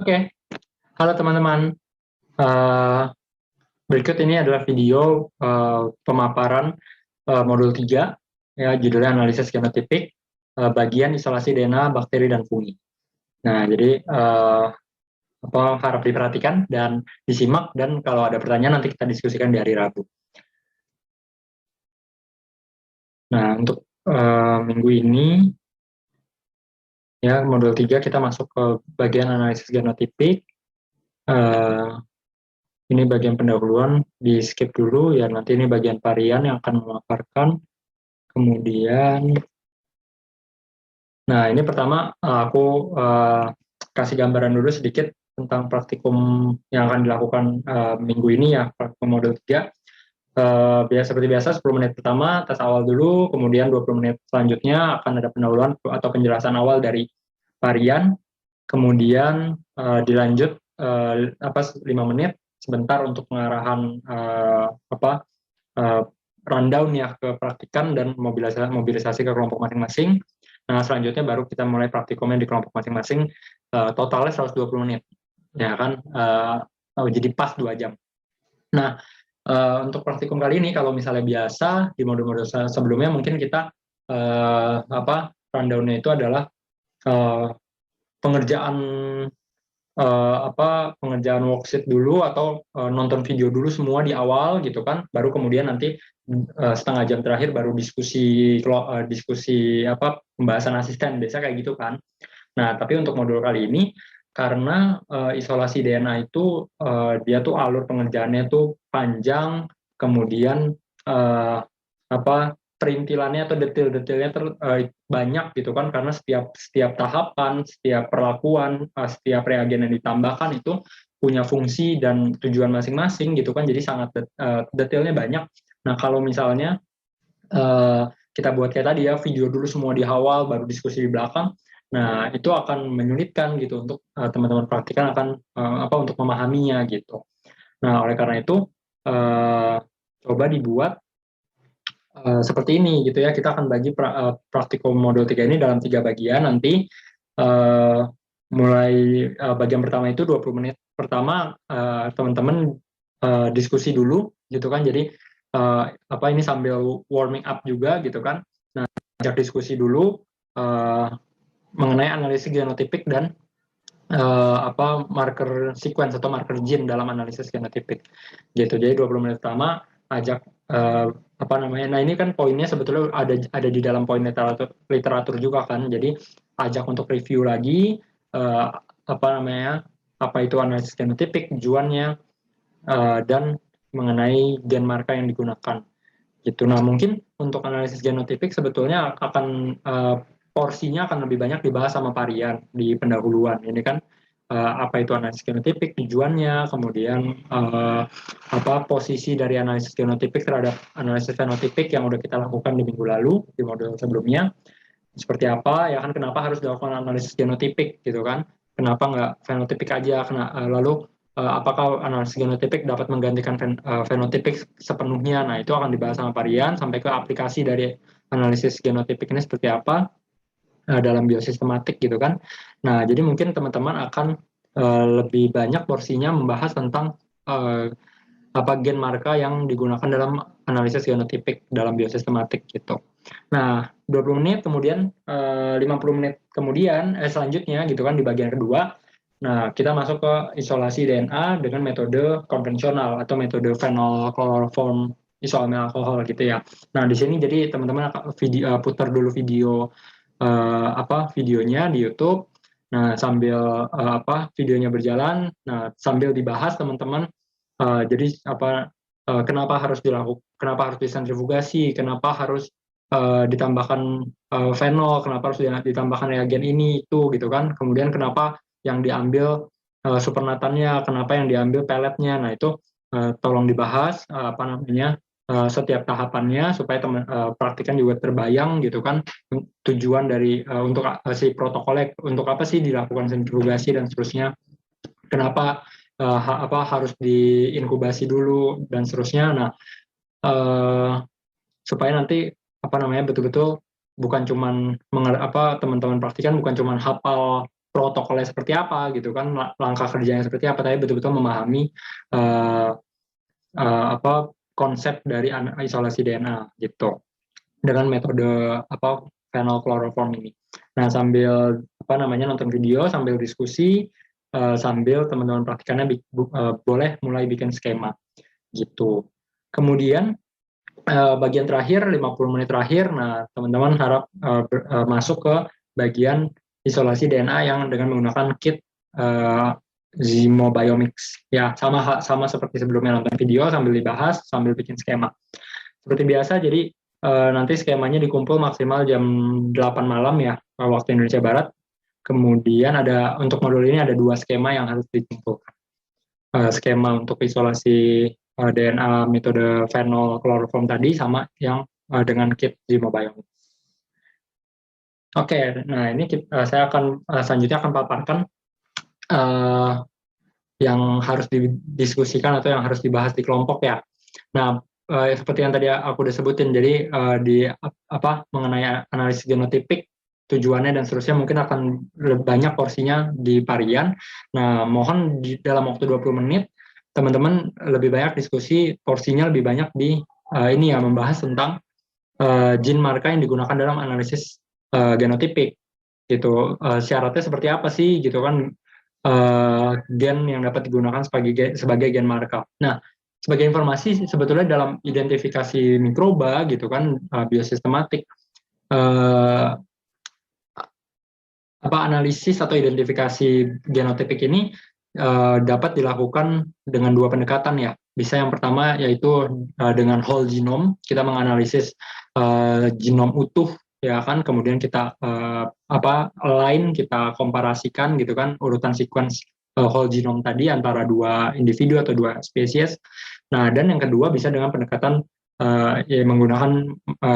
Oke, halo teman-teman. Eh, Berikut ini adalah video pemaparan modul 3, ya, judulnya analisis genotipik, bagian isolasi DNA, bakteri, dan fungi. Nah, jadi harap diperhatikan dan disimak, dan kalau ada pertanyaan nanti kita diskusikan di hari Rabu. Nah, untuk minggu ini, ya, modul 3 kita masuk ke bagian analisis genotipik. Ini bagian pendahuluan, di skip dulu ya, nanti ini bagian varian yang akan memaparkan. Kemudian, nah ini pertama aku kasih gambaran dulu sedikit tentang praktikum yang akan dilakukan minggu ini, ya, praktikum modul 3. Seperti biasa, 10 menit pertama tes awal dulu, kemudian 20 menit selanjutnya akan ada pendahuluan atau penjelasan awal dari varian, kemudian dilanjut 5 menit sebentar untuk pengarahan rundown ya ke praktikan dan mobilisasi ke kelompok masing-masing. Nah, selanjutnya baru kita mulai praktikumnya di kelompok masing-masing, totalnya 120 menit, ya kan, jadi pas 2 jam. Nah, untuk praktikum kali ini, kalau misalnya biasa di modul-modul sebelumnya, mungkin kita rundown-nya itu adalah pengerjaan pengerjaan worksheet dulu, atau nonton video dulu semua di awal gitu kan, baru kemudian nanti setengah jam terakhir baru diskusi pembahasan asisten, biasa kayak gitu kan. Nah, tapi untuk modul kali ini, karena isolasi DNA itu dia tuh alur pengerjaannya tuh panjang, kemudian perintilannya atau detail-detailnya banyak gitu kan, karena setiap tahapan, setiap perlakuan, setiap reagen yang ditambahkan itu punya fungsi dan tujuan masing-masing gitu kan, jadi sangat detailnya banyak. Nah, kalau misalnya kita buat kayak tadi ya, video dulu semua di awal baru diskusi di belakang, nah itu akan menyulitkan gitu untuk teman-teman praktikan akan untuk memahaminya gitu. Nah, oleh karena itu coba dibuat seperti ini gitu ya. Kita akan bagi praktikum modul 3 ini dalam 3 bagian nanti. Mulai bagian pertama itu 20 menit pertama teman-teman diskusi dulu gitu kan. Jadi ini sambil warming up juga gitu kan. Nah, ajak diskusi dulu mengenai analisis genotipik dan marker sequence atau marker gene dalam analisis genotipik gitu. Jadi 20 menit pertama ajak nah ini kan poinnya sebetulnya ada di dalam poin literatur juga kan. Jadi ajak untuk review lagi apa itu analisis genotipik, tujuannya, dan mengenai gen marka yang digunakan gitu. Nah, mungkin untuk analisis genotipik sebetulnya akan porsinya akan lebih banyak dibahas sama varian di pendahuluan. Ini kan apa itu analisis genotipik, tujuannya, kemudian posisi dari analisis genotipik terhadap analisis fenotipik yang udah kita lakukan di minggu lalu di modul sebelumnya. Seperti apa ya kan, kenapa harus dilakukan analisis genotipik gitu kan? Kenapa nggak fenotipik aja? Lalu apakah analisis genotipik dapat menggantikan fenotipik sepenuhnya? Nah, itu akan dibahas sama varian, sampai ke aplikasi dari analisis genotipik ini seperti apa dalam biosistematik gitu kan. Nah, jadi mungkin teman-teman akan lebih banyak porsinya membahas tentang gen marka yang digunakan dalam analisis genotipik dalam biosistematik gitu. Nah, 20 menit kemudian 50 menit kemudian selanjutnya gitu kan, di bagian kedua. Nah, kita masuk ke isolasi DNA dengan metode konvensional atau metode phenol chloroform isoamil alkohol gitu ya. Nah, di sini jadi teman-teman putar dulu videonya di YouTube. Nah, sambil videonya berjalan, nah sambil dibahas teman-teman, jadi kenapa harus disentrifugasi, kenapa harus ditambahkan fenol, kenapa harus ditambahkan reagen ini itu gitu kan. Kemudian kenapa yang diambil supernatannya, kenapa yang diambil pelletnya. Nah, itu tolong dibahas setiap tahapannya supaya teman praktikan juga terbayang gitu kan, tujuan dari untuk si protokolnya, untuk apa sih dilakukan sentrifugasi dan seterusnya, kenapa harus diinkubasi dulu dan seterusnya. Nah, supaya nanti betul-betul bukan cuman teman-teman praktikan bukan cuman hafal protokolnya seperti apa gitu kan, langkah kerjanya seperti apa, tapi betul-betul memahami uh, apa konsep dari isolasi DNA gitu dengan metode apa phenol ini. Nah, sambil apa namanya nonton video, sambil diskusi, sambil teman-teman praktikannya boleh mulai bikin skema gitu. Kemudian bagian terakhir 50 menit terakhir, nah teman-teman harap masuk ke bagian isolasi DNA yang dengan menggunakan kit Zymobiomics. Ya, sama seperti sebelumnya, nonton video sambil dibahas, sambil bikin skema. Seperti biasa, jadi nanti skemanya dikumpul maksimal jam 8 malam ya, waktu Indonesia Barat. Kemudian untuk modul ini ada 2 skema yang harus dikumpulkan. Skema untuk isolasi DNA metode phenol chloroform tadi, sama yang dengan kit Zymobiomics. Oke, nah ini saya akan selanjutnya akan paparkan yang harus didiskusikan atau yang harus dibahas di kelompok ya. Nah, seperti yang tadi aku udah sebutin, jadi di mengenai analisis genotipik, tujuannya dan seterusnya mungkin akan banyak porsinya di Parian. Nah, mohon dalam waktu 20 menit teman-teman lebih banyak diskusi, porsinya lebih banyak di ini ya, membahas tentang gene marker yang digunakan dalam analisis genotipik gitu. Syaratnya seperti apa sih gitu kan, gen yang dapat digunakan sebagai gen marker. Nah, sebagai informasi sebetulnya dalam identifikasi mikroba gitu kan, biosistematik, analisis atau identifikasi genotipik ini dapat dilakukan dengan 2 pendekatan ya. Bisa yang pertama yaitu dengan whole genome, kita menganalisis genom utuh ya kan, kemudian kita align, kita komparasikan gitu kan urutan sequence whole genome tadi antara 2 individu atau 2 spesies. Nah, dan yang kedua bisa dengan pendekatan ya, menggunakan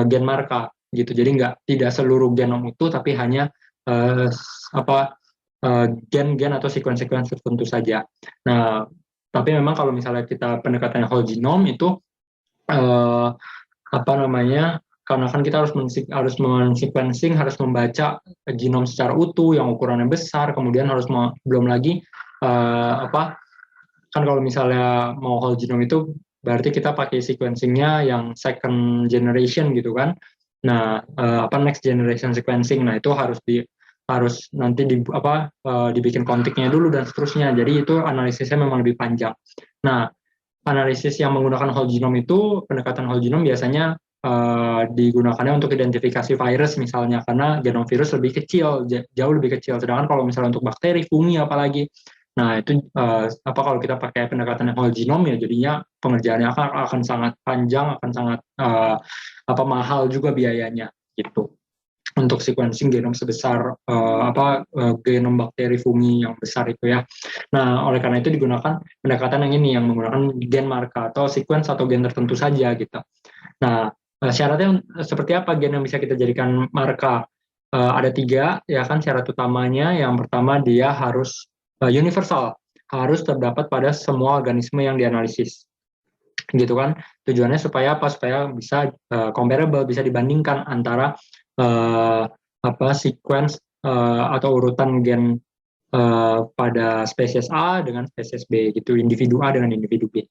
gen marker gitu. Jadi tidak seluruh genom utuh, tapi hanya gen-gen atau sequence-sequence tertentu saja. Nah, tapi memang kalau misalnya kita pendekatannya whole genome itu karena kan kita harus men-sequencing, harus membaca genom secara utuh yang ukurannya besar, kemudian belum lagi kan kalau misalnya mau whole genome itu berarti kita pakai sequencingnya yang second generation gitu kan. Nah, next generation sequencing, nah itu harus nanti dibikin kontiknya dulu dan seterusnya. Jadi itu analisisnya memang lebih panjang. Nah, analisis yang menggunakan whole genome itu, pendekatan whole genome biasanya digunakannya untuk identifikasi virus misalnya, karena genom virus lebih kecil, jauh lebih kecil. Sedangkan kalau misalnya untuk bakteri, fungi apalagi, nah itu kalau kita pakai pendekatan whole genome ya jadinya pengerjaannya akan sangat panjang, akan sangat mahal juga biayanya gitu. Untuk sequencing genom sebesar genom bakteri fungi yang besar itu ya. Nah, oleh karena itu digunakan pendekatan yang ini, yang menggunakan gen marker atau sequence atau gen tertentu saja gitu. Nah, syaratnya seperti apa gen yang bisa kita jadikan marker? Ada 3 ya kan syarat utamanya. Yang pertama, dia harus universal, harus terdapat pada semua organisme yang dianalisis gitu kan. Tujuannya supaya apa? Supaya bisa comparable, bisa dibandingkan antara sequence atau urutan gen pada spesies A dengan spesies B gitu, individu A dengan individu B.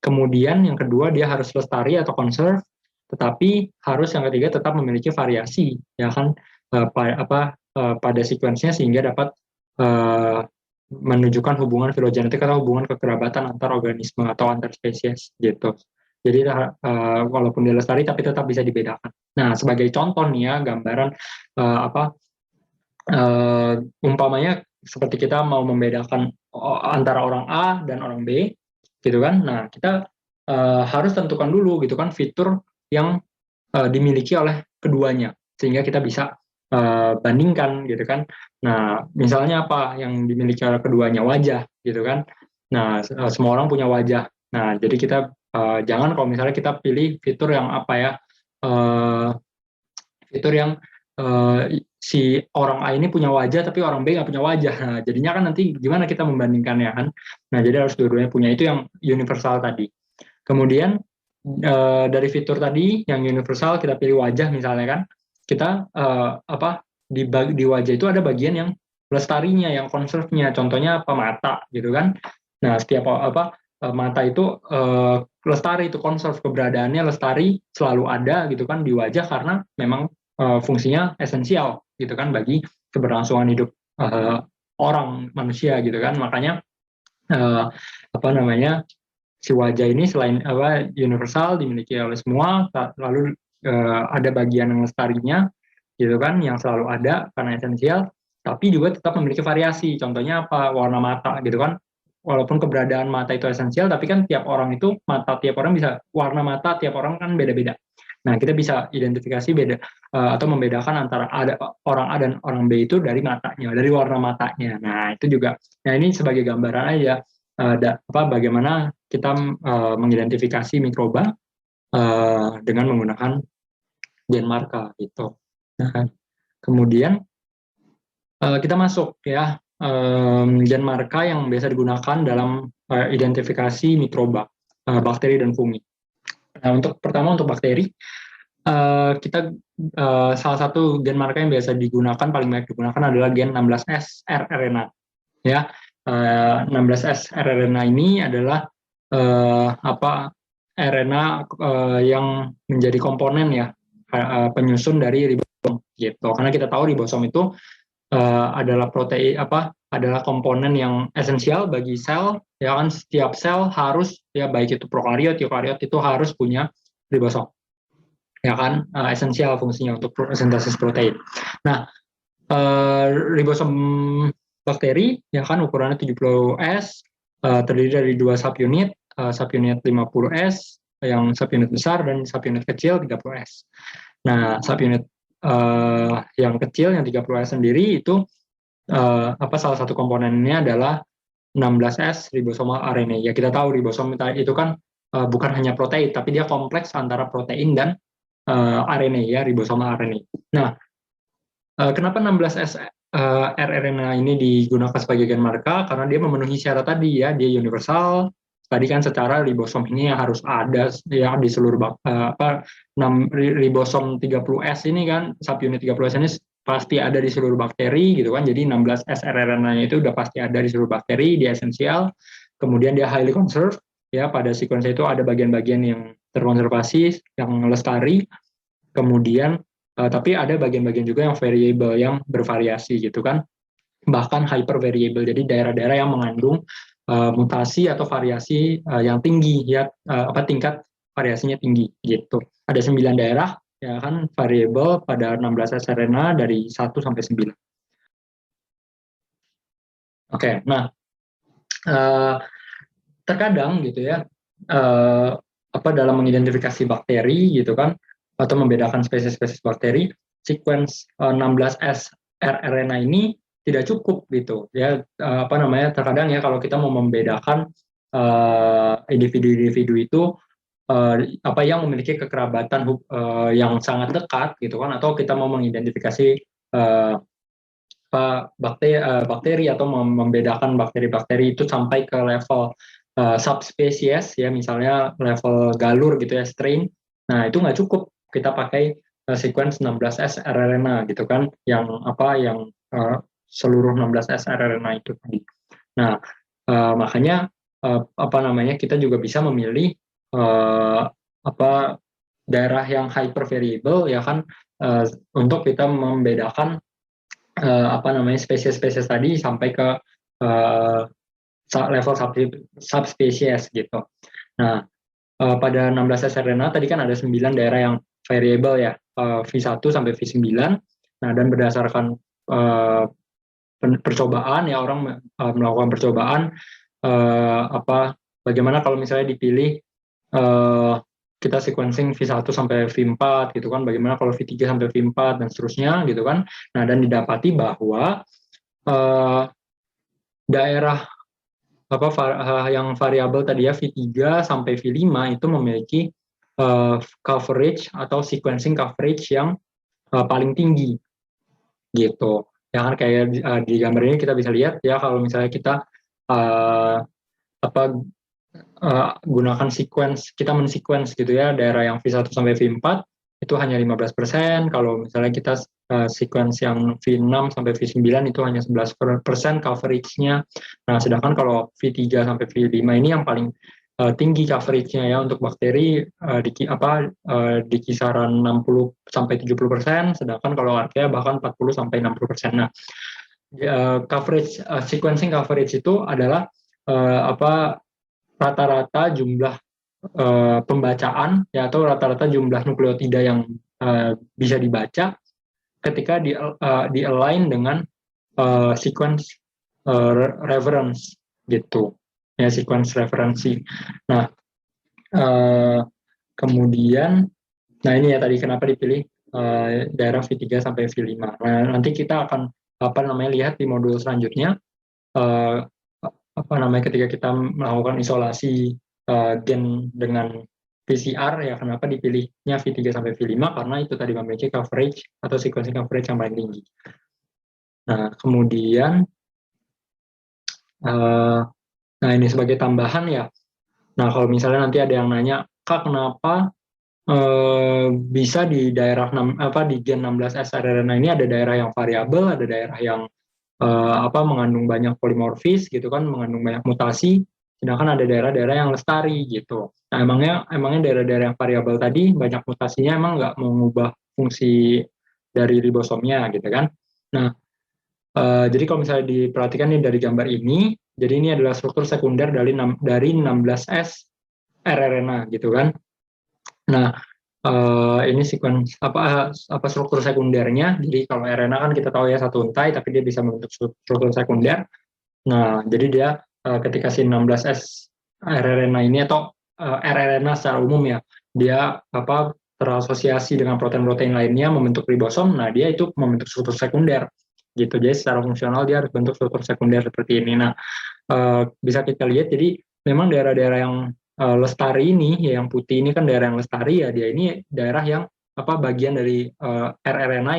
Kemudian yang kedua, dia harus lestari atau conserve, tetapi harus yang ketiga tetap memiliki variasi ya kan pada sequence-nya, sehingga dapat menunjukkan hubungan filogenetik atau hubungan kekerabatan antar organisme atau antar spesies gitu. Jadi walaupun dia lestari tapi tetap bisa dibedakan. Nah, sebagai contoh nih ya, gambaran umpamanya seperti kita mau membedakan antara orang A dan orang B gitu kan. Nah, kita harus tentukan dulu gitu kan fitur yang dimiliki oleh keduanya, sehingga kita bisa bandingkan gitu kan. Nah, misalnya apa yang dimiliki oleh keduanya? Wajah gitu kan. Nah, semua orang punya wajah. Nah, jadi kita jangan kalau misalnya kita pilih fitur yang fitur yang si orang A ini punya wajah tapi orang B nggak punya wajah. Nah, jadinya kan nanti gimana kita membandingkannya kan? Nah, jadi harus dua-duanya punya, itu yang universal tadi. Kemudian dari fitur tadi yang universal kita pilih wajah misalnya kan, kita di wajah itu ada bagian yang lestarinya, yang conserve-nya. Contohnya apa? Mata gitu kan. Nah, setiap mata itu lestari, itu conserve, keberadaannya lestari, selalu ada gitu kan di wajah karena memang fungsinya esensial gitu kan bagi keberlangsungan hidup orang manusia gitu kan. Makanya apa namanya, si wajah ini selain universal, dimiliki oleh semua, lalu ada bagian yang lestarinya gitu kan, yang selalu ada karena esensial, tapi juga tetap memiliki variasi. Contohnya apa? Warna mata gitu kan. Walaupun keberadaan mata itu esensial, tapi kan tiap orang itu, mata tiap orang bisa, warna mata tiap orang kan beda-beda. Nah, kita bisa identifikasi beda atau membedakan antara ada orang A dan orang B itu dari matanya, dari warna matanya. Nah, itu juga. Nah, ini sebagai gambaran aja bagaimana kita mengidentifikasi mikroba dengan menggunakan genmarka gitu. Nah, kemudian kita masuk ya genmarka yang biasa digunakan dalam identifikasi mikroba, bakteri dan fungi. Nah, pertama untuk bakteri, kita salah satu genmarka yang biasa digunakan, paling banyak digunakan adalah gen 16S rRNA. Ya, 16S rRNA ini adalah RNA yang menjadi komponen ya penyusun dari ribosom gitu. Karena kita tahu ribosom itu adalah protein adalah komponen yang esensial bagi sel, ya kan. Setiap sel harus, ya baik itu prokariot, eukariot, itu harus punya ribosom, ya kan, esensial fungsinya untuk sintesis protein. Nah, ribosom bakteri ya kan ukurannya 70S, terdiri dari 2 subunit, subunit 50S yang subunit besar dan subunit kecil 30S. Nah, subunit yang kecil yang 30S sendiri itu salah satu komponennya adalah 16S ribosomal RNA. Ya, kita tahu ribosom itu kan bukan hanya protein, tapi dia kompleks antara protein dan RNA, ya, ribosomal RNA. Nah, kenapa 16S rRNA ini digunakan sebagai genmarka? Karena dia memenuhi syarat tadi, ya, dia universal. Tadi kan secara ribosom ini harus ada ya di seluruh ribosom 30S ini kan, subunit 30S ini pasti ada di seluruh bakteri gitu kan. Jadi 16S rRNA itu udah pasti ada di seluruh bakteri, dia esensial. Kemudian dia highly conserved, ya, pada sequence itu ada bagian-bagian yang terkonservasi, yang lestari. Kemudian tapi ada bagian-bagian juga yang variable, yang bervariasi gitu kan, bahkan hyper variable. Jadi daerah-daerah yang mengandung mutasi atau variasi yang tinggi, ya, tingkat variasinya tinggi gitu. Ada 9 daerah, ya kan, variable pada 16S rRNA dari 1 sampai 9. Oke, nah terkadang gitu ya dalam mengidentifikasi bakteri gitu kan, atau membedakan spesies-spesies bakteri, sequence 16S rRNA ini tidak cukup gitu ya. Terkadang ya, kalau kita mau membedakan individu-individu itu yang memiliki kekerabatan yang sangat dekat gitu kan, atau kita mau mengidentifikasi bakteri atau membedakan bakteri-bakteri itu sampai ke level subspesies, ya, misalnya level galur gitu ya, strain. Nah, itu nggak cukup kita pakai sequence 16S rRNA gitu kan, yang seluruh 16S rRNA itu tadi. Nah, makanya kita juga bisa memilih daerah yang hyper variable, ya kan, untuk kita membedakan spesies-spesies tadi sampai ke level subspesies gitu. Nah, pada 16S rRNA tadi kan ada 9 daerah yang variable, ya, V1 sampai V9. Nah, dan berdasarkan percobaan, ya, orang melakukan percobaan bagaimana kalau misalnya dipilih kita sequencing V1 sampai V4 gitu kan, bagaimana kalau V3 sampai V4 dan seterusnya gitu kan. Nah, dan didapati bahwa daerah yang variabel tadi, ya, V3 sampai V5 itu memiliki coverage atau sequencing coverage yang paling tinggi gitu. Ya kan, kayak di gambar ini kita bisa lihat, ya, kalau misalnya kita gunakan sequence, kita men-sequence gitu ya daerah yang V1 sampai V4. itu hanya 15%. Kalau misalnya kita sequence yang V6 sampai V9 itu hanya 11% coverage-nya. Nah, sedangkan kalau V3 sampai V5 ini yang paling tinggi coverage-nya ya untuk bakteri di kisaran 60 sampai 70%, sedangkan kalau archaea bahkan 40 sampai 60%. Nah, coverage sequencing coverage itu adalah rata-rata jumlah pembacaan ya atau rata-rata jumlah nukleotida yang bisa dibaca ketika di align dengan sequence reference gitu ya, sequence referensi. Nah, kemudian ini ya tadi kenapa dipilih daerah V3 sampai V5. Nah, nanti kita akan lihat di modul selanjutnya ketika kita melakukan isolasi gen dengan PCR ya, kenapa dipilihnya V3 sampai V5, karena itu tadi memiliki coverage atau sequencing coverage yang paling tinggi. Nah, kemudian ini sebagai tambahan ya. Nah, kalau misalnya nanti ada yang nanya, Kak, kenapa bisa di daerah di gen 16S rRNA ini ada daerah yang variabel, ada daerah yang mengandung banyak polimorfis gitu kan, mengandung banyak mutasi, sedangkan ada daerah-daerah yang lestari gitu. Nah, emangnya daerah-daerah yang variabel tadi banyak mutasinya emang nggak mengubah fungsi dari ribosomnya gitu kan. Nah, jadi kalau misalnya diperhatikan nih dari gambar ini, jadi ini adalah struktur sekunder dari 16S rRNA gitu kan. Nah, ini sequence struktur sekundernya. Jadi kalau RNA kan kita tahu ya satu untai, tapi dia bisa membentuk struktur sekunder. Nah, jadi dia ketika si 16S rRNA ini atau rRNA secara umum ya, dia terasosiasi dengan protein-protein lainnya membentuk ribosom. Nah, dia itu membentuk struktur sekunder gitu. Jadi secara fungsional dia harus bentuk struktur sekunder seperti ini. Nah, bisa kita lihat jadi memang daerah-daerah yang lestari ini ya, yang putih ini kan daerah yang lestari ya, dia ini daerah yang bagian dari rRNA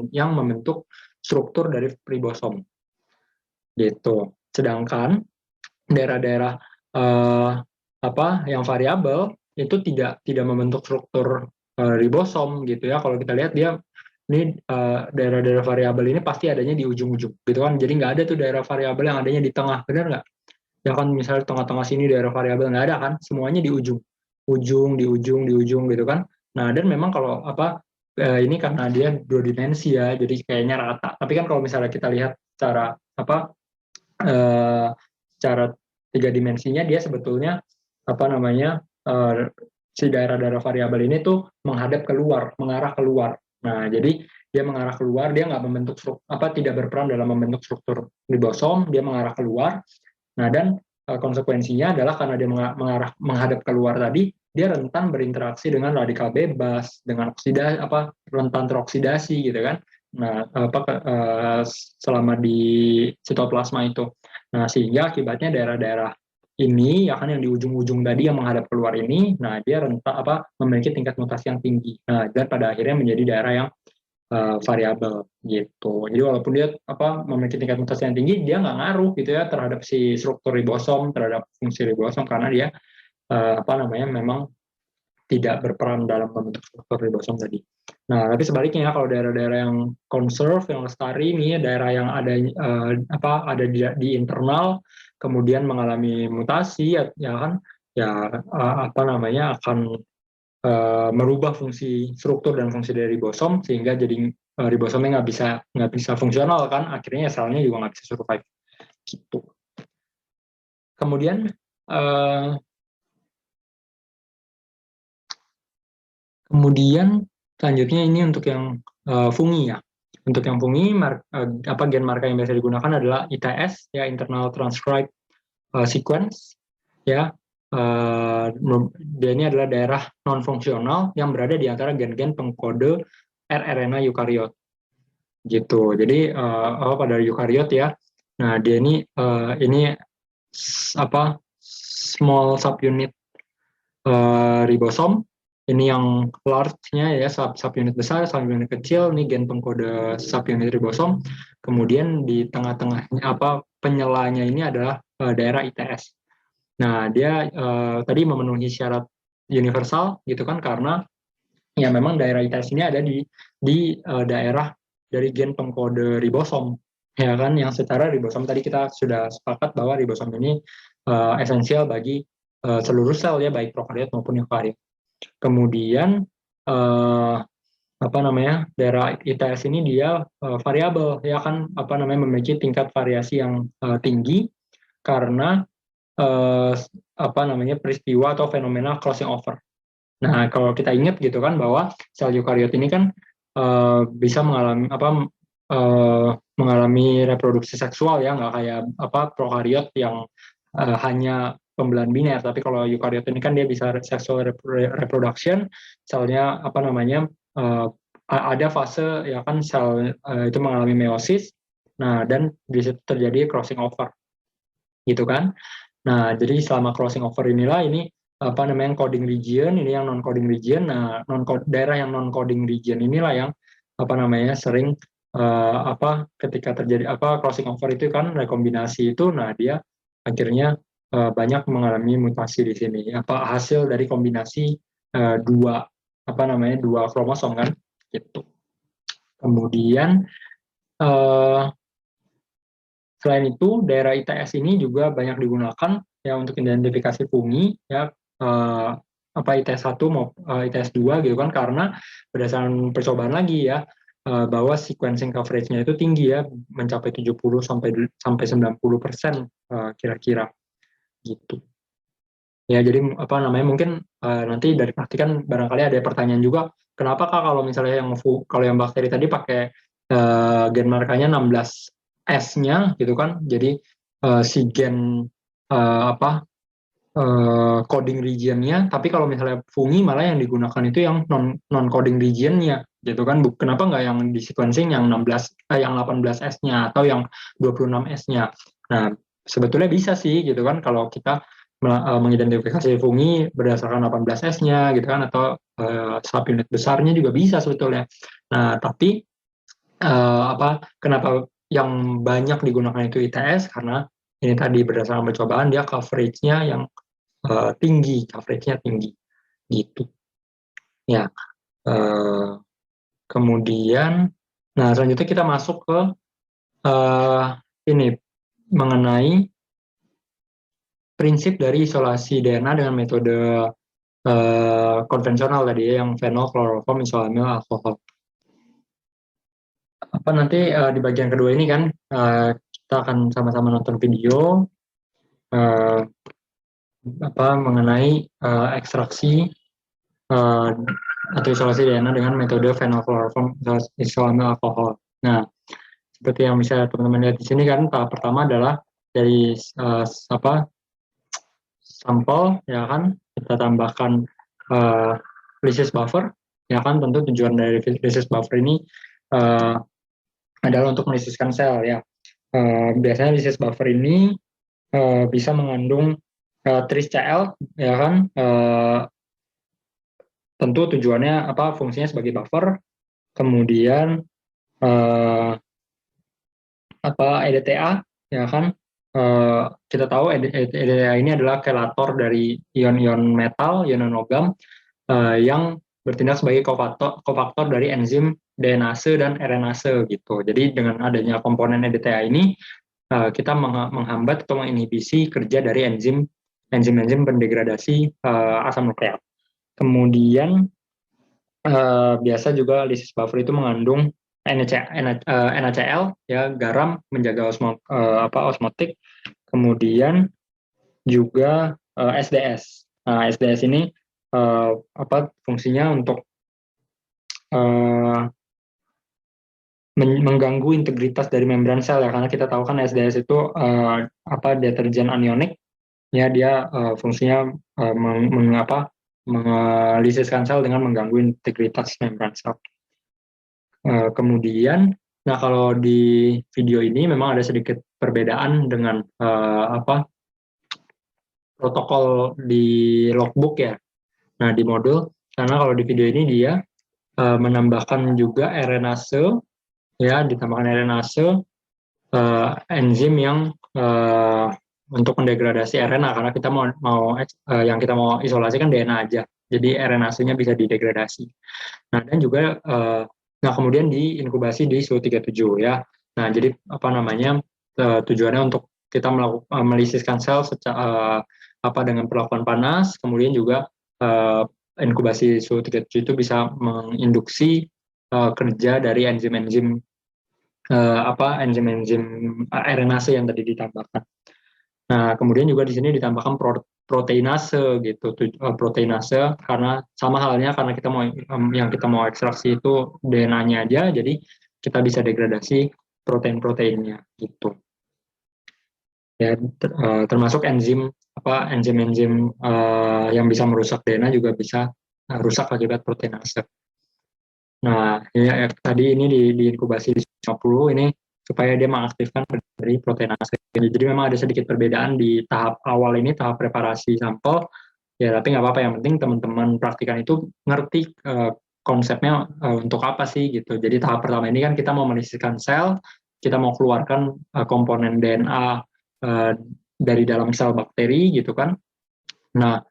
yang membentuk struktur dari ribosom gitu. Sedangkan daerah-daerah yang variabel itu tidak membentuk struktur ribosom gitu ya. Kalau kita lihat dia ini daerah-daerah variabel ini pasti adanya di ujung-ujung gitu kan. Jadi nggak ada tuh daerah variabel yang adanya di tengah, benar nggak? Ya kan, misalnya tengah-tengah sini daerah variabel nggak ada kan, semuanya di ujung gitu kan. Nah, dan memang kalau ini karena dia dua dimensi ya, jadi kayaknya rata. Tapi kan kalau misalnya kita lihat secara secara tiga dimensinya, dia sebetulnya si daerah-daerah variabel ini tuh mengarah keluar. Nah, jadi dia mengarah keluar, dia nggak membentuk tidak berperan dalam membentuk struktur ribosom, dia mengarah keluar. Nah, dan konsekuensinya adalah karena dia menghadap keluar tadi, dia rentan berinteraksi dengan radikal bebas, dengan rentan teroksidasi gitu kan. Nah, selama di sitoplasma itu. Nah, sehingga akibatnya daerah-daerah ini ya kan yang di ujung-ujung tadi yang menghadap keluar ini, nah dia rentan memiliki tingkat mutasi yang tinggi. Nah, dan pada akhirnya menjadi daerah yang variabel gitu. Jadi walaupun dia memiliki tingkat mutasi yang tinggi, dia nggak ngaruh gitu ya terhadap si struktur ribosom, terhadap fungsi ribosom, karena dia memang tidak berperan dalam membentuk struktur ribosom tadi. Nah, tapi sebaliknya kalau daerah-daerah yang conserve, yang lestari ini daerah yang ada di internal, kemudian mengalami mutasi ya kan, ya akan merubah fungsi struktur dan fungsi dari ribosom, sehingga jadi ribosomnya nggak bisa fungsional kan, akhirnya selnya juga nggak bisa survive gitu. Kemudian selanjutnya ini untuk yang fungi ya. Untuk yang fungi, gen marker yang biasa digunakan adalah ITS ya, internal transcribe sequence ya. Dia ini adalah daerah non fungsional yang berada di antara gen-gen pengkode rRNA eukariot gitu. Jadi pada eukariot ya. Nah, dia ini small subunit ribosom. Ini yang large-nya ya, subunit besar, subunit kecil, ini gen pengkode subunit ribosom. Kemudian di tengah-tengahnya penyelanya ini adalah daerah ITS. Nah, dia tadi memenuhi syarat universal gitu kan, karena ya memang daerah ITS ini ada di daerah dari gen pengkode ribosom, ya kan, yang secara ribosom tadi kita sudah sepakat bahwa ribosom ini esensial bagi seluruh sel ya, baik prokariot maupun eukariot. Kemudian apa namanya, daerah ITS ini dia variabel ya kan, apa namanya, memiliki tingkat variasi yang tinggi karena apa namanya, peristiwa atau fenomena crossing over. Nah, kalau kita ingat gitu kan bahwa sel eukariot ini kan bisa mengalami mengalami reproduksi seksual ya, nggak kayak apa prokariot yang hanya pembelahan biner. Tapi kalau eukariot ini kan dia bisa sexual reproduction, selnya apa namanya, ada fase ya kan sel itu mengalami meiosis. Nah, dan di situ terjadi crossing over gitu kan. Nah, jadi selama crossing over inilah ini apa namanya coding region, ini yang non coding region. Nah, daerah yang non coding region inilah yang apa namanya sering apa ketika terjadi apa crossing over itu kan rekombinasi itu, nah dia akhirnya banyak mengalami mutasi di sini. Apa hasil dari kombinasi dua apa namanya dua kromosom kan gitu. Kemudian eh, selain itu, daerah ITS ini juga banyak digunakan ya untuk identifikasi fungi ya, apa ITS 1 mau ITS 2 gitu kan, karena berdasarkan percobaan lagi ya bahwa sequencing coverage-nya itu tinggi ya, mencapai 70 sampai 90% kira-kira gitu. Ya, jadi apa namanya mungkin nanti dari praktikan barangkali ada pertanyaan juga, kenapa Kak kalau misalnya kalau yang bakteri tadi pakai gen markanya 16 S-nya gitu kan. Jadi si gen apa coding region-nya, tapi kalau misalnya fungi malah yang digunakan itu yang non coding region-nya gitu kan. Kenapa nggak yang di sequencing yang 16 yang 18 S-nya atau yang 26 S-nya. Nah, sebetulnya bisa sih gitu kan kalau kita mengidentifikasi fungi berdasarkan 18 S-nya gitu kan, atau subunit besarnya juga bisa sebetulnya. Nah, tapi apa kenapa yang banyak digunakan itu ITS, karena ini tadi berdasarkan percobaan dia coverage-nya yang coverage-nya tinggi gitu ya. uh, Kemudian nah selanjutnya kita masuk ke uh, ini mengenai prinsip dari isolasi DNA dengan metode konvensional tadi ya, yang fenol, kloroform, isoamil, alkohol. Apa nanti di bagian kedua ini kan kita akan sama-sama nonton video uh, apa mengenai ekstraksi uh, atau isolasi DNA dengan metode phenolchloroform isoamil alkohol. Nah, seperti yang bisa teman-teman lihat di sini kan, tahap pertama adalah dari apa sampel ya kan, kita tambahkan lysis buffer ya kan. Tentu tujuan dari lysis buffer ini adalah untuk melisiskan sel ya. Biasanya lysis buffer ini bisa mengandung tris-Cl ya kan. Tentu tujuannya apa, fungsinya sebagai buffer. Kemudian apa EDTA ya kan, kita tahu EDTA ini adalah kelator dari ion-ion metal, ion logam yang bertindak sebagai kofaktor dari enzim DNase dan RNase gitu. Jadi dengan adanya komponen EDTA ini kita menghambat atau menginhibisi kerja dari enzim pendegradasi asam nukleat. Kemudian biasa juga lysis buffer itu mengandung NaCl ya, garam menjaga osmotik. Kemudian juga SDS. Nah, SDS ini apa fungsinya untuk mengganggu integritas dari membran sel ya, karena kita tahu kan SDS itu apa deterjen anionik ya, dia fungsinya melisiskan sel dengan mengganggu integritas membran sel. Kemudian, nah kalau di video ini memang ada sedikit perbedaan dengan protokol di logbook ya. Nah di modul, karena kalau di video ini dia menambahkan juga RNase ya, ditambahkan RNase enzim yang untuk mendegradasi RNA, karena kita yang kita mau isolasi kan DNA aja jadi RNase-nya bisa didegradasi. Nah, dan juga kemudian diinkubasi di suhu 37 ya. Nah, jadi apa namanya tujuannya untuk kita melisiskan sel dengan perlakuan panas, kemudian juga inkubasi suhu 37 itu bisa menginduksi kerja dari enzim-enzim enzim-enzim RNase yang tadi ditambahkan. Nah, kemudian juga di sini ditambahkan proteinase gitu, proteinase karena sama halnya karena kita mau ekstraksi itu DNA-nya aja, jadi kita bisa degradasi protein-proteinnya gitu. Ya, termasuk enzim-enzim yang bisa merusak DNA juga bisa rusak akibat proteinase. Nah, ya, tadi ini diinkubasi di 50 ini supaya dia mengaktifkan dari proteinase. Jadi memang ada sedikit perbedaan di tahap awal ini, tahap preparasi sampel. Ya, tapi nggak apa-apa. Yang penting teman-teman praktikan itu ngerti konsepnya untuk apa sih gitu. Jadi tahap pertama ini kan kita mau melisihkan sel, kita mau keluarkan komponen DNA dari dalam sel bakteri gitu kan. Nah,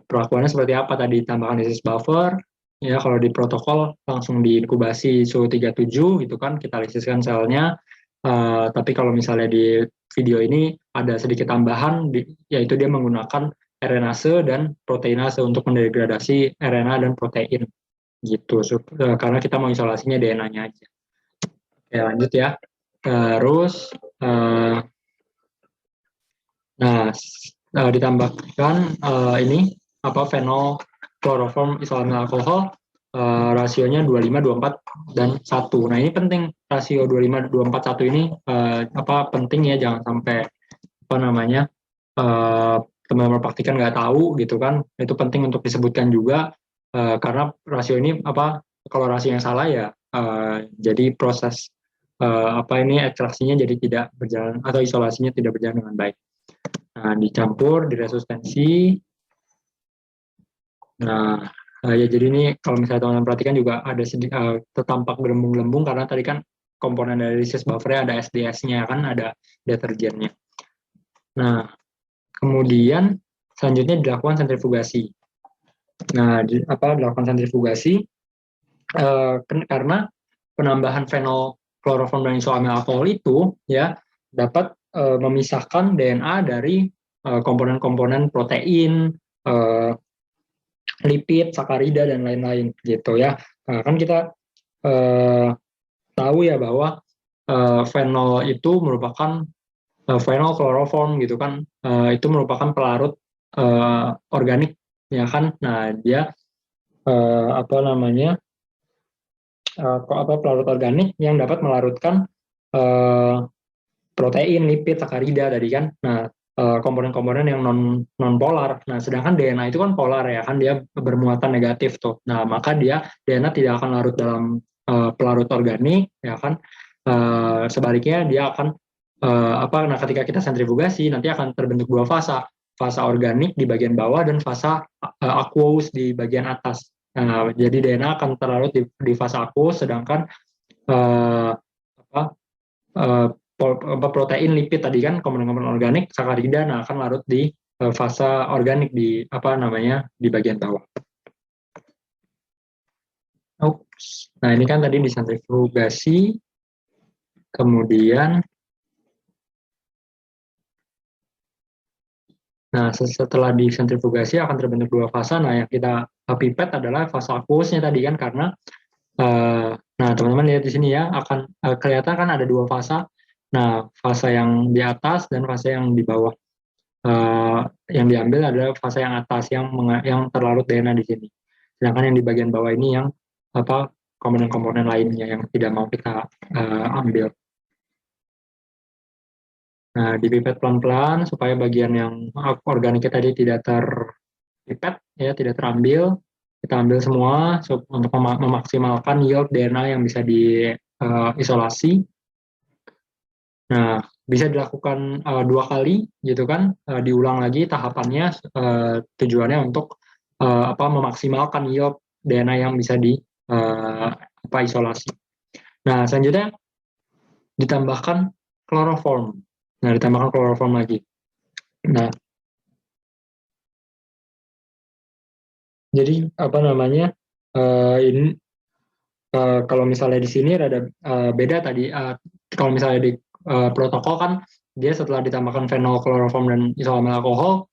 perlakuannya seperti apa tadi? Tambahkan disease buffer, ya kalau di protokol langsung diinkubasi suhu 37 gitu kan, kita lisiskan selnya. Tapi kalau misalnya di video ini ada sedikit tambahan, yaitu dia menggunakan RNase dan proteinase untuk mendegradasi RNA dan protein gitu. Karena kita mau isolasinya DNA-nya aja. Oke, lanjut ya. Terus, ditambahkan ini fenol kloroform isolamil alkohol, rasionya 25, 24 dan 1. Nah, ini penting rasio 25, 24, 1 ini penting ya, jangan sampai teman-teman praktikan nggak tahu gitu kan. Itu penting untuk disebutkan juga karena rasio ini kalau rasio yang salah ya jadi proses ekstraksinya jadi tidak berjalan atau isolasinya tidak berjalan dengan baik. Nah, dicampur, diresuspensi. Nah, ya jadi ini kalau misalnya teman-teman perhatikan juga ada tertampak gelembung-gelembung karena tadi kan komponen dari rhesus buffer-nya ada SDS-nya kan, ada deterjennya. Nah, kemudian selanjutnya dilakukan sentrifugasi. Nah, dilakukan sentrifugasi karena penambahan fenol kloroform dan isoamil alkohol itu ya dapat memisahkan DNA dari komponen-komponen protein, lipid, sakarida dan lain-lain gitu ya. Nah, kan kita tahu ya bahwa fenol itu merupakan fenol kloroform gitu kan, itu merupakan pelarut organik ya kan. Nah, dia pelarut organik yang dapat melarutkan protein, lipid, sakarida tadi kan. Nah, komponen-komponen yang non polar. Nah, sedangkan DNA itu kan polar ya kan, dia bermuatan negatif tuh. Nah, maka DNA tidak akan larut dalam pelarut organik ya kan. Sebaliknya dia akan ketika kita sentrifugasi nanti akan terbentuk dua fasa organik di bagian bawah dan fasa aqueous di bagian atas. Nah, jadi DNA akan terlarut di fasa aqueous, sedangkan protein, lipid tadi kan komponen-komponen organik, sakarida akan larut di fase organik di di bagian bawah. Nah, ini kan tadi disentrifugasi, kemudian setelah disentrifugasi akan terbentuk dua fase. Nah, yang kita pipet adalah fase aqueousnya tadi kan, karena nah teman-teman lihat di sini ya, akan kelihatan kan ada dua fase. Nah, fase yang di atas dan fase yang di bawah. Yang diambil adalah fase yang atas yang terlarut DNA di sini. Sedangkan yang di bagian bawah ini yang komponen-komponen lainnya yang tidak mau kita ambil. Nah, dipipet pelan-pelan supaya bagian yang organiknya tadi tidak terpipet ya, tidak terambil. Kita ambil semua untuk memaksimalkan yield DNA yang bisa diisolasi. Nah, bisa dilakukan 2 kali gitu kan, diulang lagi tahapannya, tujuannya untuk memaksimalkan yield DNA yang bisa isolasi. Nah, selanjutnya ditambahkan kloroform. Nah, ditambahkan kloroform lagi. Nah, Jadi apa namanya, ini kalau misalnya di sini rada beda tadi. Kalau misalnya di protokol kan dia setelah ditambahkan fenol, kloroform dan isoamil alkohol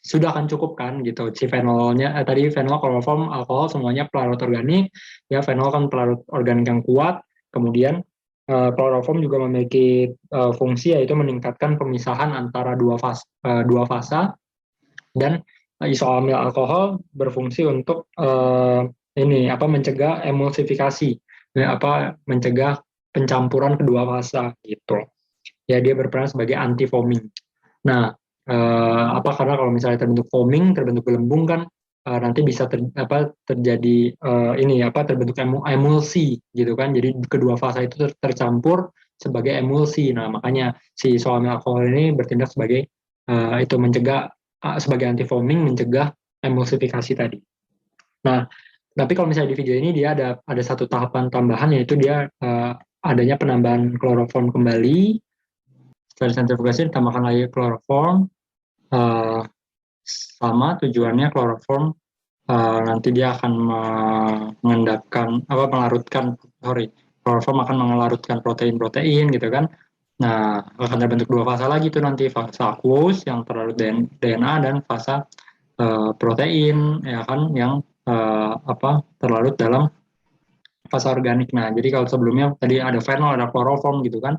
sudah akan cukup kan gitu. Si fenolnya tadi fenol, kloroform, alkohol semuanya pelarut organik. Ya fenol kan pelarut organik yang kuat. Kemudian kloroform juga memiliki fungsi yaitu meningkatkan pemisahan antara dua fasa, dan isoamil alkohol berfungsi untuk ini apa mencegah emulsifikasi, ya, apa mencegah pencampuran kedua fasa gitu. Ya dia berperan sebagai anti foaming. Nah, apa karena kalau misalnya terbentuk foaming, terbentuk gelembung kan nanti bisa terjadi ini apa terbentuk emulsi gitu kan. Jadi kedua fasa itu tercampur sebagai emulsi. Nah, makanya si isoamil alkohol ini bertindak sebagai itu mencegah sebagai anti foaming, mencegah emulsifikasi tadi. Nah, tapi kalau misalnya di video ini dia ada satu tahapan tambahan yaitu dia adanya penambahan kloroform kembali. Setelah sentrifugasi ditambahkan lagi kloroform. Uh, Sama tujuannya kloroform nanti dia akan mengendapkan apa melarutkan kloroform akan melarutkan protein-protein gitu kan. Nah, akan terbentuk dua fasa lagi tuh nanti, fasa aqueous yang terlarut DNA dan fasa protein ya kan yang apa terlarut dalam fasa organik. Nah, jadi kalau sebelumnya tadi ada fenol, ada kloroform gitu kan.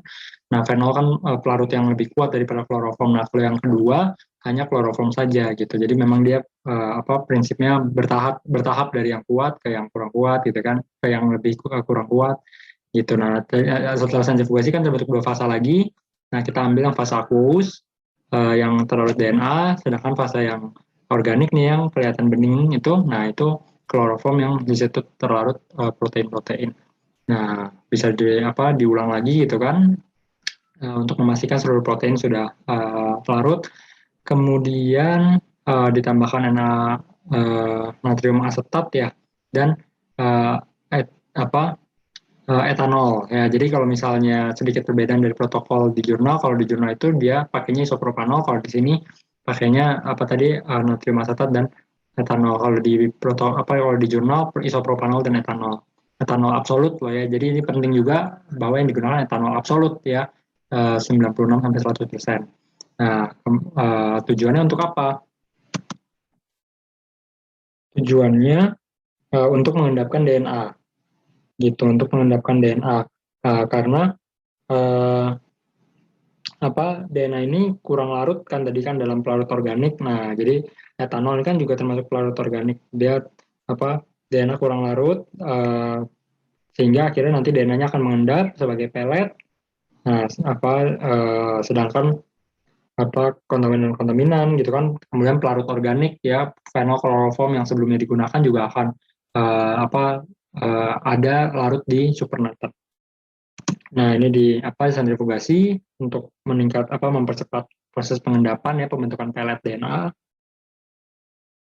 Nah, fenol kan pelarut yang lebih kuat daripada kloroform. Nah, kalau yang kedua hanya kloroform saja gitu. Jadi memang dia apa prinsipnya bertahap dari yang kuat ke yang kurang kuat gitu kan, ke yang lebih kurang kuat gitu. Nah, setelah sentrifugasi kan terbentuk dua fasa lagi. Nah, kita ambil yang fasa aqueous yang terlarut DNA, sedangkan fasa yang organik nih yang kelihatan bening itu, nah itu kloroform yang di situ terlarut protein-protein. Nah, bisa diulang lagi gitu kan untuk memastikan seluruh protein sudah larut. Kemudian ditambahkan natrium asetat ya dan uh, et, apa etanol ya. Jadi kalau misalnya sedikit perbedaan dari protokol di jurnal, kalau di jurnal itu dia pakainya isopropanol, kalau di sini pakainya apa tadi natrium asetat dan etanol. Kalau di kalau di jurnal isopropanol dan etanol. Etanol absolut loh ya. Jadi ini penting juga bahwa yang digunakan etanol absolut ya 96 sampai 100%. Nah, tujuannya untuk apa? Tujuannya untuk mengendapkan DNA gitu, untuk mengendapkan DNA. Karena eh, apa DNA ini kurang larut kan tadi kan dalam pelarut organik. Nah, jadi etanol ini kan juga termasuk pelarut organik. Dia apa DNA kurang larut sehingga akhirnya nanti DNA-nya akan mengendap sebagai pelet. Nah, sedangkan apa kontaminan-kontaminan gitu kan, kemudian pelarut organik ya fenolkloroform yang sebelumnya digunakan juga akan ada larut di supernatant. Nah, ini di apa sentrifugasi untuk mempercepat proses pengendapan ya pembentukan pelet DNA.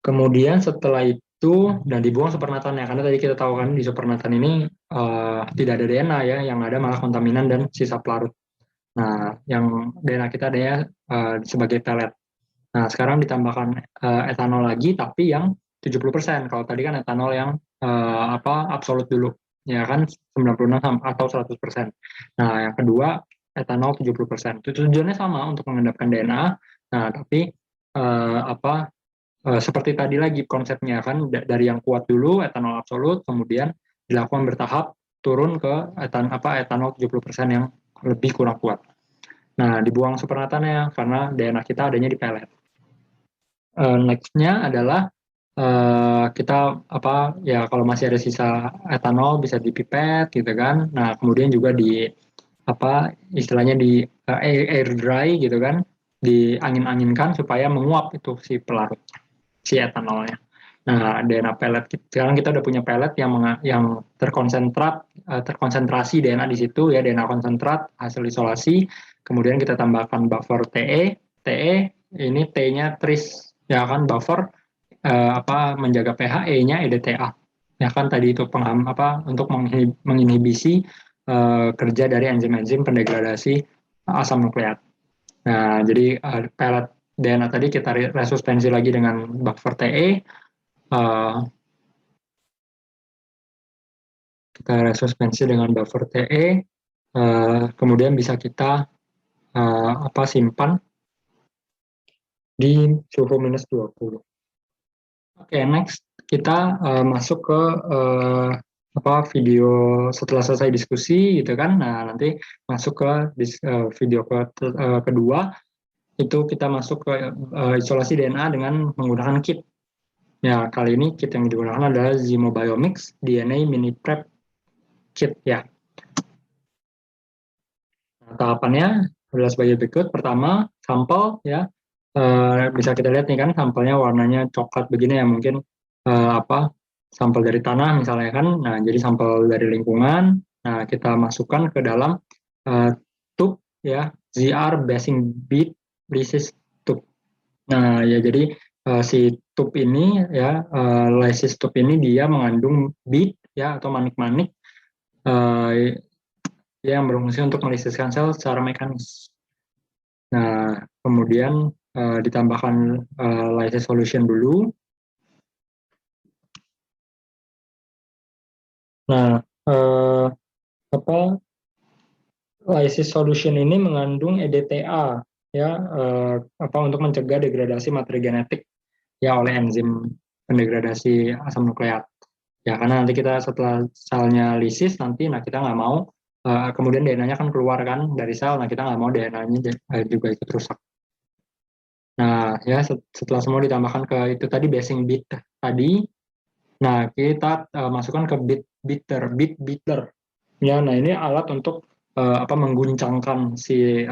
Kemudian setelah itu dan dibuang supernatannya karena tadi kita tahu kan di supernatan ini tidak ada DNA ya, yang ada malah kontaminan dan sisa pelarut. Nah, yang DNA kita ada ya sebagai pelet. Nah, sekarang ditambahkan etanol lagi tapi yang 70%. Kalau tadi kan etanol yang absolut dulu. Ya kan 96 atau 100%. Nah, yang kedua etanol 70%. Itu tujuannya sama untuk mengendapkan DNA. Nah, tapi seperti tadi lagi konsepnya kan dari yang kuat dulu etanol absolut, kemudian dilakukan bertahap turun ke etanol 70% yang lebih kurang kuat. Nah, dibuang supernatannya karena DNA kita adanya di pelet. Next-nya adalah kita ya kalau masih ada sisa etanol bisa dipipet gitu kan. Nah, kemudian juga di istilahnya di air dry gitu kan, diangin-anginkan supaya menguap itu si pelarut si etanolnya. Nah, DNA pelet sekarang kita udah punya pelet yang terkonsentrasi DNA di situ ya, DNA konsentrat hasil isolasi. Kemudian kita tambahkan buffer TE ini T-nya tris ya kan buffer menjaga pH, E-nya EDTA. Ya kan tadi itu untuk menginhibisi kerja dari enzim-enzim pendegradasi asam nukleat. Nah, jadi pelet DNA tadi kita resuspensi lagi dengan buffer TE. uh, kita resuspensi dengan buffer TE, kemudian bisa kita simpan di suhu minus 20. Oke, next kita masuk ke video setelah selesai diskusi gitu kan. Nah, nanti masuk ke video kedua, itu kita masuk ke isolasi DNA dengan menggunakan kit. Ya, kali ini kit yang digunakan adalah Zimo Biomics DNA Mini Prep Kit ya. Nah, tahapannya adalah sebagai berikut. Pertama, sampel ya. Bisa kita lihat nih kan sampelnya warnanya coklat begini ya, mungkin sampel dari tanah misalnya kan. Nah, jadi sampel dari lingkungan. Nah, kita masukkan ke dalam tube ya, ZR basing bead lysis tube. Nah, ya jadi si tube ini ya, lysis tube ini dia mengandung bead ya atau manik-manik yang berfungsi untuk melisiskan sel secara mekanis. Nah, kemudian ditambahkan lysis solution dulu. Nah, lysis solution ini mengandung EDTA ya, untuk mencegah degradasi materi genetik ya oleh enzim pendegradasi asam nukleat. Ya, karena nanti kita setelah selnya lisis nanti, nah kita nggak mau kemudian DNA-nya kan keluar kan dari sel, nah kita nggak mau DNA-nya juga ikut rusak. Nah, ya setelah semua ditambahkan ke itu tadi basing bead tadi, nah kita masukkan ke bead beater. Ya, nah ini alat untuk mengguncangkan si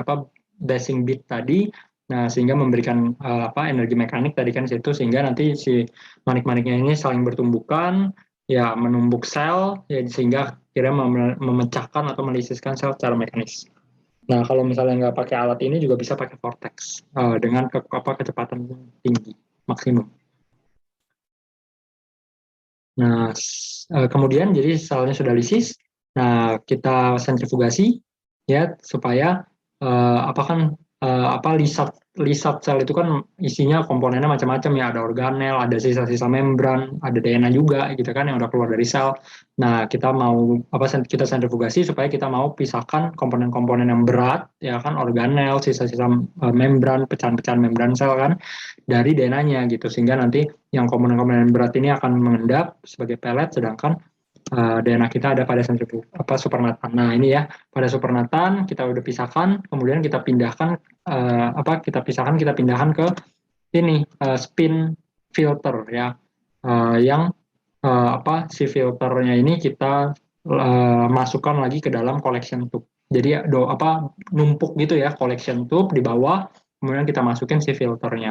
basing bead tadi, nah sehingga memberikan energi mekanik tadi kan situ, sehingga nanti si manik-maniknya ini saling bertumbukan, ya menumbuk sel, ya sehingga kira memecahkan atau melisiskan sel secara mekanis. Nah, kalau misalnya nggak pakai alat ini juga bisa pakai vortex dengan kecepatan tinggi maksimum. Nah, kemudian jadi selnya sudah lisis. Nah, kita sentrifugasi ya supaya lisat sel itu kan isinya komponennya macam-macam ya, ada organel, ada sisa-sisa membran, ada DNA juga gitu kan yang udah keluar dari sel. Nah, kita sentrifugasi supaya kita mau pisahkan komponen-komponen yang berat ya kan, organel, sisa-sisa membran, pecahan-pecahan membran sel kan dari DNA-nya gitu, sehingga nanti yang komponen-komponen berat ini akan mengendap sebagai pelet, sedangkan DNA kita ada pada supernatan. Nah, ini ya, pada supernatan kita udah pisahkan, kemudian kita pindahkan kita pindahkan ke ini spin filter ya, yang si filternya ini kita masukkan lagi ke dalam collection tube. Jadi numpuk gitu ya, collection tube di bawah, kemudian kita masukin si filternya.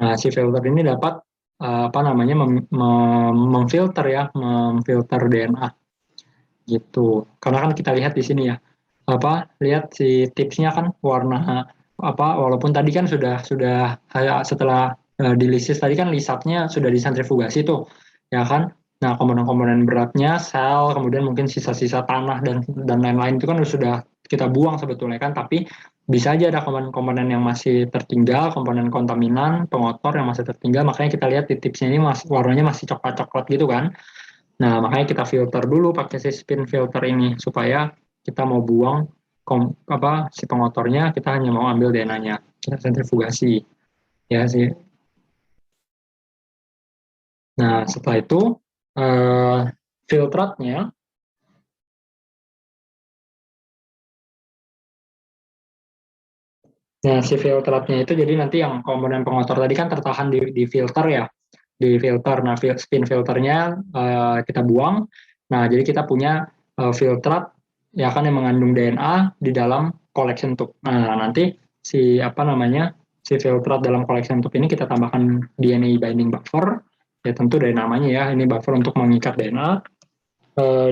Nah, si filter ini dapat memfilter ya, memfilter DNA gitu. Karena kan kita lihat di sini ya, lihat si tipsnya kan warna walaupun tadi kan sudah setelah dilisis tadi kan lisatnya sudah disentrifugasi tuh, ya kan. Nah, komponen-komponen beratnya, sel, kemudian mungkin sisa-sisa tanah dan lain-lain itu kan sudah kita buang sebetulnya kan, tapi bisa aja ada komponen-komponen yang masih tertinggal, komponen kontaminan, pengotor yang masih tertinggal, makanya kita lihat di tipsnya ini warnanya masih coklat-coklat gitu kan. Nah, makanya kita filter dulu pakai si spin filter ini supaya kita mau buang si pengotornya, kita hanya mau ambil DNA-nya. Kita sentrifugasi ya sih. Nah, setelah itu filtratnya Nah, si filtratnya itu jadi nanti yang komponen pengotor tadi kan tertahan di filter ya, di filter. Nah, spin filternya kita buang. Nah, jadi kita punya filtrat ya kan yang mengandung DNA di dalam collection tube. Nah, nanti si filtrat dalam collection tube ini kita tambahkan DNA binding buffer. Ya tentu dari namanya ya, ini buffer untuk mengikat DNA.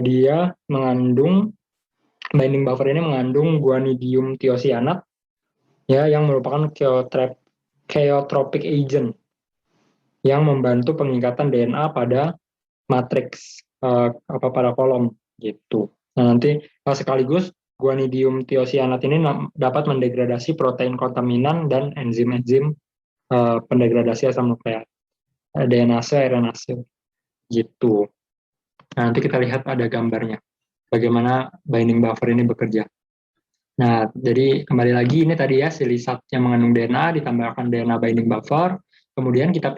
Dia mengandung binding buffer ini mengandung guanidium thiocyanat ya, yang merupakan chaotropic agent yang membantu pengikatan DNA pada matriks pada kolom gitu. Nah, nanti sekaligus guanidium thiocyanat ini dapat mendegradasi protein kontaminan dan enzim-enzim pendegradasi asam nukleat. DNase, RNase gitu. Nah, nanti kita lihat ada gambarnya bagaimana binding buffer ini bekerja. Nah, jadi kembali lagi ini tadi ya si lisat yang mengandung DNA ditambahkan DNA binding buffer, kemudian kita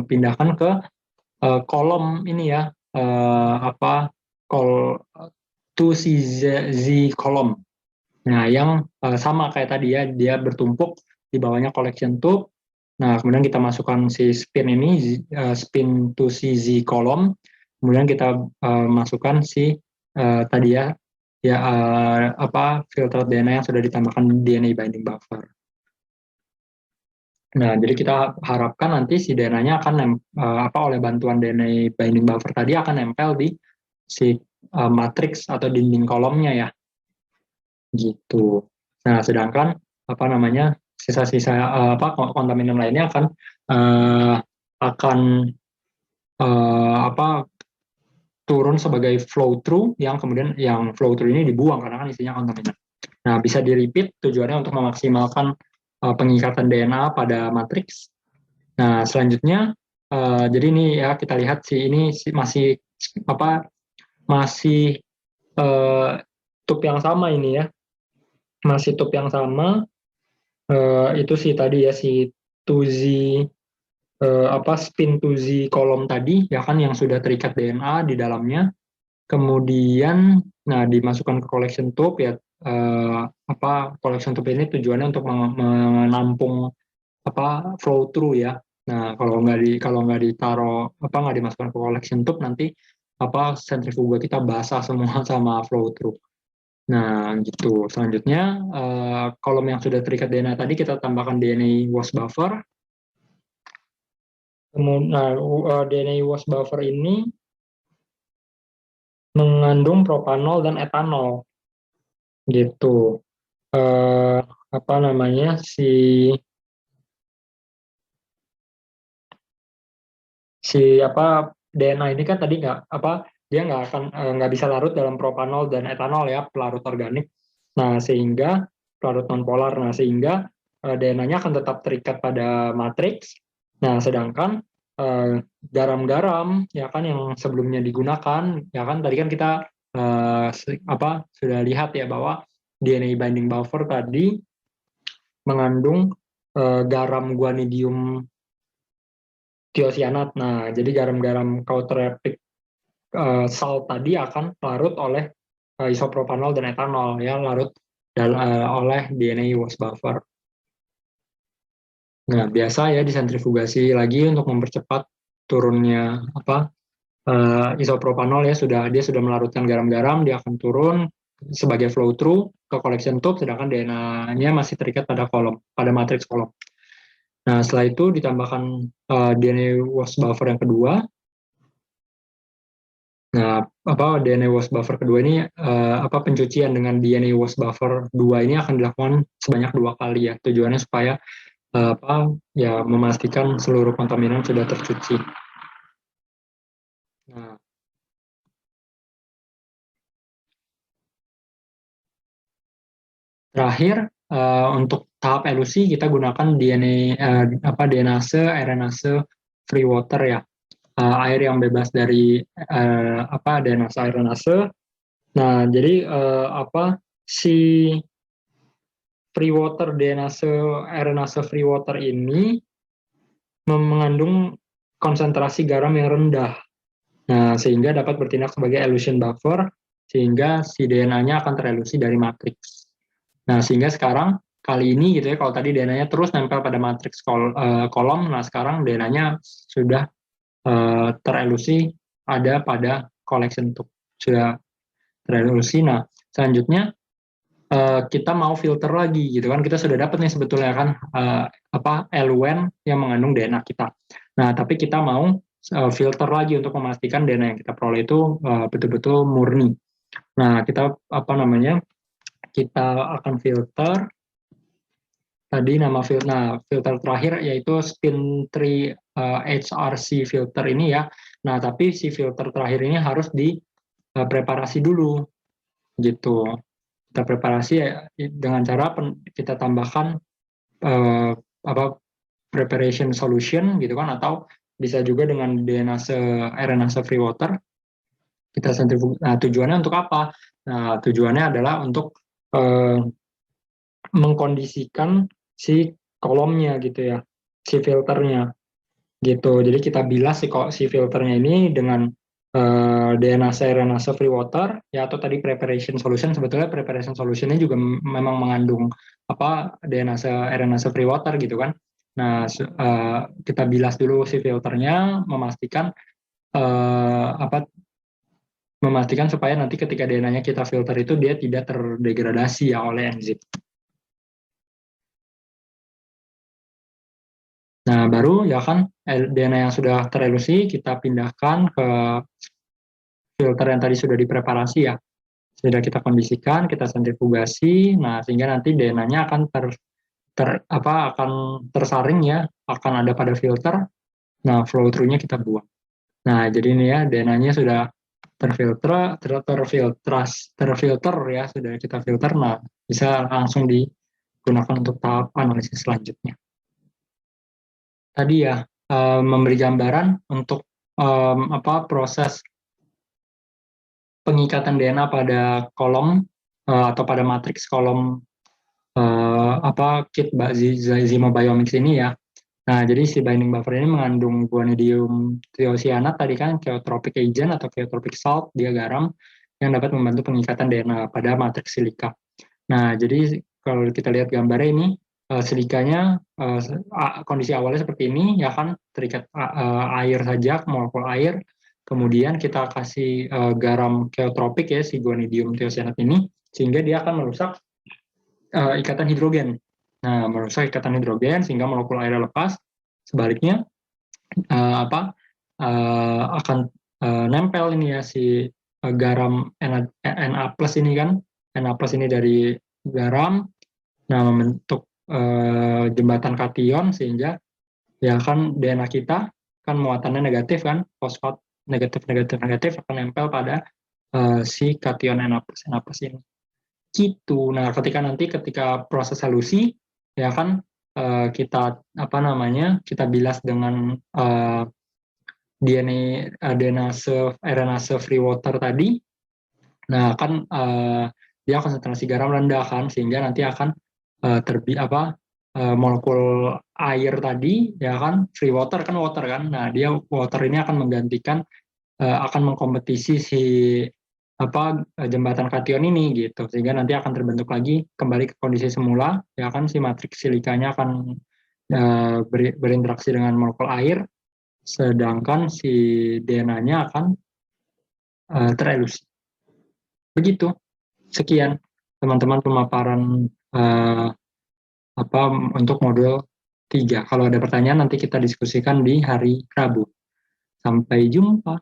pindahkan ke kolom ini ya apa call to CZ kolom. Nah, yang sama kayak tadi ya, dia bertumpuk di bawahnya collection tube. Nah, kemudian kita masukkan si spin ini, spin to CZ kolom. Kemudian kita masukkan si tadi ya, apa filter DNA yang sudah ditambahkan DNA binding buffer. Nah, jadi kita harapkan nanti si DNA-nya akan oleh bantuan DNA binding buffer tadi akan nempel di si matriks atau dinding kolomnya ya, gitu. Nah, sedangkan apa namanya sisa-sisa kontaminan lainnya akan turun sebagai flow through yang kemudian yang flow through ini dibuang karena kan isinya kontaminan. Nah, bisa di repeat tujuannya untuk memaksimalkan pengikatan DNA pada matriks. Nah, selanjutnya jadi ini ya kita lihat ini masih tube yang sama ini ya. Masih tube yang sama itu sih tadi ya si 2Z spin 2Z kolom tadi ya kan yang sudah terikat DNA di dalamnya. Kemudian nah dimasukkan ke collection tube ya collection tube ini tujuannya untuk menampung flow through ya. Nah, kalau nggak ditaruh nggak dimasukkan ke collection tube nanti sentrifuga kita basah semua sama flow through. Nah, gitu. Selanjutnya, kolom yang sudah terikat DNA tadi kita tambahkan DNA wash buffer. Kemudian, DNA wash buffer ini mengandung propanol dan etanol, gitu. Apa namanya DNA ini kan tadi dia nggak bisa larut dalam propanol dan etanol ya, pelarut organik. Nah, sehingga pelarut nonpolar. Nah, sehingga DNA-nya akan tetap terikat pada matriks. Nah, sedangkan garam-garam ya kan yang sebelumnya digunakan ya kan tadi kan kita sudah lihat ya bahwa DNA binding buffer tadi mengandung garam guanidium tiosianat. Nah, jadi garam-garam cauteric salt tadi akan larut oleh isopropanol dan etanol ya larut oleh DNA wash buffer. Nah, biasa ya disentrifugasi lagi untuk mempercepat turunnya isopropanol ya dia sudah melarutkan garam-garam, dia akan turun sebagai flow through ke collection tube sedangkan DNA-nya masih terikat pada matriks kolom. Nah, setelah itu ditambahkan DNA wash buffer yang kedua. Nah, DNA wash buffer kedua ini pencucian dengan DNA wash buffer 2 ini akan dilakukan sebanyak 2 kali ya. Tujuannya supaya memastikan seluruh kontaminan sudah tercuci. Nah, terakhir untuk tahap elusi kita gunakan DNase, RNase free water ya. Air yang bebas dari DNase, RNase. Nah, jadi si free water DNase, RNase free water ini mengandung konsentrasi garam yang rendah. Nah, sehingga dapat bertindak sebagai elution buffer sehingga si DNA-nya akan terelusi dari matriks. Nah, sehingga sekarang kali ini gitu ya, kalau tadi DNA-nya terus nempel pada matriks kolom, nah sekarang DNA-nya sudah terelusi ada pada collection tube. Sudah terelusi. Nah, selanjutnya kita mau filter lagi gitu kan. Kita sudah dapat nih sebetulnya kan eluen yang mengandung DNA kita. Nah, tapi kita mau filter lagi untuk memastikan DNA yang kita peroleh itu betul-betul murni. Nah, kita kita akan filter tadi filter terakhir yaitu spin 3 HRC filter ini ya. Nah, tapi si filter terakhir ini harus dipreparasi dulu gitu. Kita preparasi ya, dengan cara kita tambahkan preparation solution gitu kan atau bisa juga dengan DNase RNase free water kita sentrifugasi. Nah, tujuannya untuk apa? Nah, tujuannya adalah untuk mengkondisikan si kolomnya gitu ya, si filternya gitu. Jadi kita bilas si filternya ini dengan DNase RNase free water ya, atau tadi preparation solution. Sebetulnya preparation solutionnya juga memang mengandung apa DNase RNase free water gitu kan. Nah, kita bilas dulu si filternya, memastikan supaya nanti ketika DNA-nya kita filter itu dia tidak terdegradasi ya oleh enzim. Nah, baru ya kan DNA yang sudah terelusi kita pindahkan ke filter yang tadi sudah dipreparasi ya. Sudah kita kondisikan, kita sentrifugasi, nah sehingga nanti DNA-nya akan akan tersaring ya, akan ada pada filter. Nah, flow through-nya kita buang. Nah, jadi ini ya DNA-nya sudah terfilter ya, sudah kita filter. Nah, bisa langsung digunakan untuk tahap analisis selanjutnya. Tadi ya memberi gambaran untuk proses pengikatan DNA pada kolom atau pada matriks kolom kit Zymobiomics ini ya. Nah, jadi si binding buffer ini mengandung guanidium thiocyanat tadi kan, cheotropic agent atau cheotropic salt, dia garam yang dapat membantu pengikatan DNA pada matriks silika. Nah, jadi kalau kita lihat gambarnya ini, silikanya kondisi awalnya seperti ini, ya kan, terikat air saja, molekul air. Kemudian kita kasih garam cheotropik ya, si guanidium thiocyanat ini, sehingga dia akan merusak ikatan hidrogen. Nah, merusak ikatan hidrogen sehingga molekul air lepas. Sebaliknya akan nempel ini ya si garam Na plus ini kan, Na plus ini dari garam, nah membentuk jembatan kation sehingga ya kan DNA kita kan muatannya negatif kan, fosfat negatif akan nempel pada si kation Na plus ini. Gitu. Nah, ketika proses halusi ya kan kita kita bilas dengan RNase free water tadi. Nah, kan dia konsentrasi garam rendah kan, sehingga nanti akan molekul air tadi ya kan, free water kan water kan. Nah, dia water ini akan menggantikan akan mengkompetisi si jembatan kation ini gitu, sehingga nanti akan terbentuk lagi kembali ke kondisi semula ya kan, si matriks silikanya akan berinteraksi dengan molekul air, sedangkan si DNA-nya akan terelusi. Begitu. Sekian teman-teman pemaparan untuk modul 3. Kalau ada pertanyaan nanti kita diskusikan di hari Rabu. Sampai jumpa.